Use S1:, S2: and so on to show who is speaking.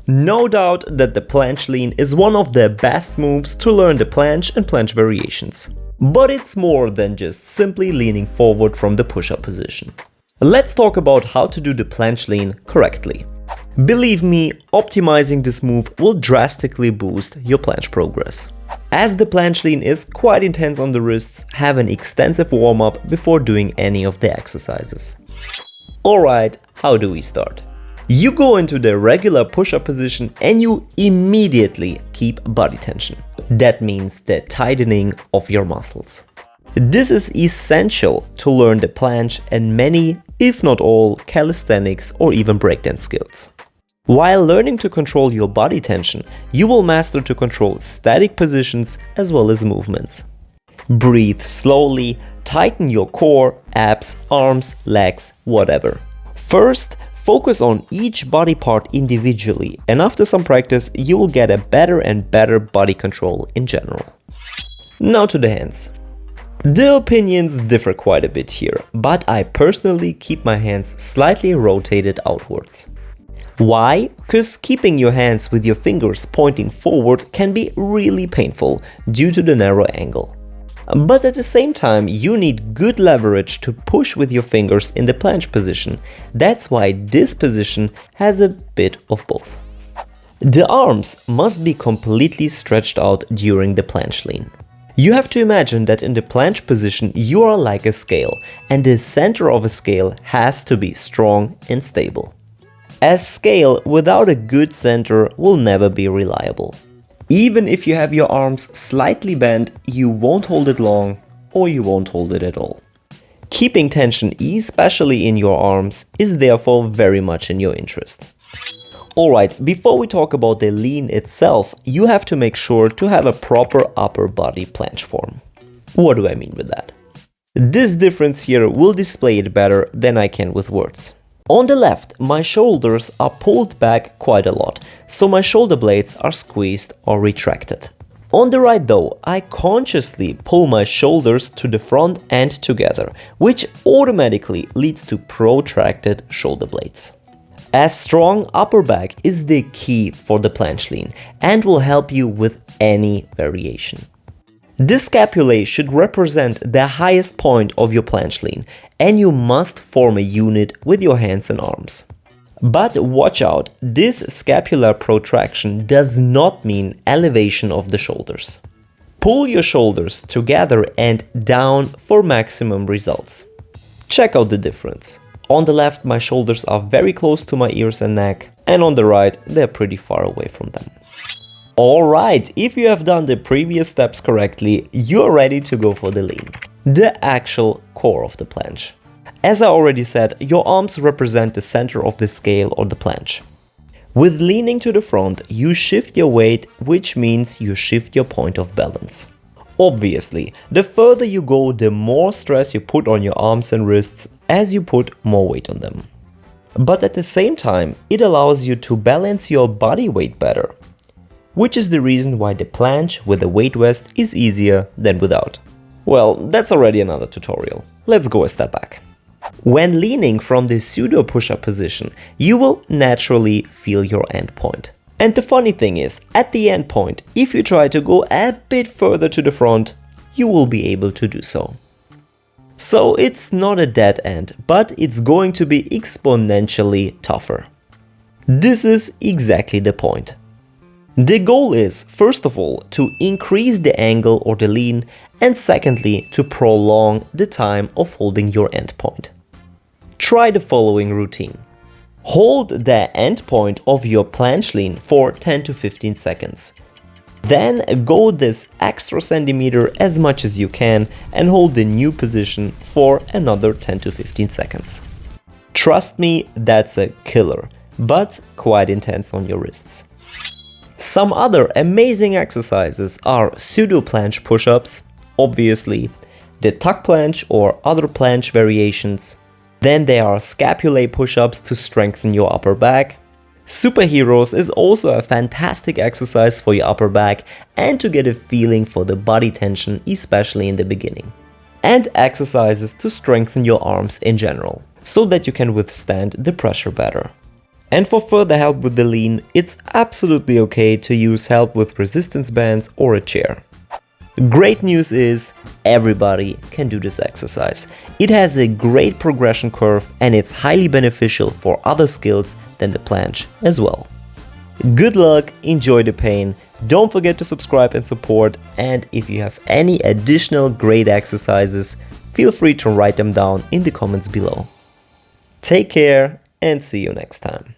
S1: No doubt that the planche lean is one of the best moves to learn the planche and planche variations. But it's more than just simply leaning forward from the push-up position. Let's talk about how to do the planche lean correctly. Believe me, optimizing this move will drastically boost your planche progress. As the planche lean is quite intense on the wrists, have an extensive warm-up before doing any of the exercises. Alright, how do we start? You go into the regular push-up position and you immediately keep body tension. That means the tightening of your muscles. This is essential to learn the planche and many, if not all, calisthenics or even breakdance skills. While learning to control your body tension, you will master to control static positions as well as movements. Breathe slowly, tighten your core, abs, arms, legs, whatever. First, focus on each body part individually, and after some practice, you will get a better and better body control in general. Now to the hands. The opinions differ quite a bit here, but I personally keep my hands slightly rotated outwards. Why? Because keeping your hands with your fingers pointing forward can be really painful due to the narrow angle. But at the same time, you need good leverage to push with your fingers in the planche position. That's why this position has a bit of both. The arms must be completely stretched out during the planche lean. You have to imagine that in the planche position you are like a scale, and the center of a scale has to be strong and stable. A scale without a good center will never be reliable. Even if you have your arms slightly bent, you won't hold it long or you won't hold it at all. Keeping tension, especially in your arms, is therefore very much in your interest. Alright, before we talk about the lean itself, you have to make sure to have a proper upper body planche form. What do I mean with that? This difference here will display it better than I can with words. On the left, my shoulders are pulled back quite a lot, so my shoulder blades are squeezed or retracted. On the right though, I consciously pull my shoulders to the front and together, which automatically leads to protracted shoulder blades. A strong upper back is the key for the planche lean and will help you with any variation. The scapulae should represent the highest point of your planche lean, and you must form a unit with your hands and arms. But watch out, this scapular protraction does not mean elevation of the shoulders. Pull your shoulders together and down for maximum results. Check out the difference. On the left, my shoulders are very close to my ears and neck, and on the right, they're pretty far away from them. Alright, if you have done the previous steps correctly, you're ready to go for the lean, the actual core of the planche. As I already said, your arms represent the center of the scale or the planche. With leaning to the front, you shift your weight, which means you shift your point of balance. Obviously, the further you go, the more stress you put on your arms and wrists as you put more weight on them. But at the same time, it allows you to balance your body weight better, which is the reason why the planche with a weight vest is easier than without. Well, that's already another tutorial. Let's go a step back. When leaning from the pseudo push-up position, you will naturally feel your end point. And the funny thing is, at the end point, if you try to go a bit further to the front, you will be able to do so. So it's not a dead end, but it's going to be exponentially tougher. This is exactly the point. The goal is, first of all, to increase the angle or the lean, and secondly, to prolong the time of holding your end point. Try the following routine. Hold the end point of your planche lean for 10 to 15 seconds. Then go this extra centimeter as much as you can and hold the new position for another 10 to 15 seconds. Trust me, that's a killer, but quite intense on your wrists. Some other amazing exercises are pseudo planche push-ups, obviously, the tuck planche or other planche variations. Then there are scapulae push-ups to strengthen your upper back. Superheroes is also a fantastic exercise for your upper back and to get a feeling for the body tension, especially in the beginning. And exercises to strengthen your arms in general, so that you can withstand the pressure better. And for further help with the lean, it's absolutely okay to use help with resistance bands or a chair. Great news is everybody can do this exercise. It has a great progression curve and it's highly beneficial for other skills than the planche as well. Good luck, enjoy the pain, don't forget to subscribe and support, and if you have any additional great exercises, feel free to write them down in the comments below. Take care and see you next time.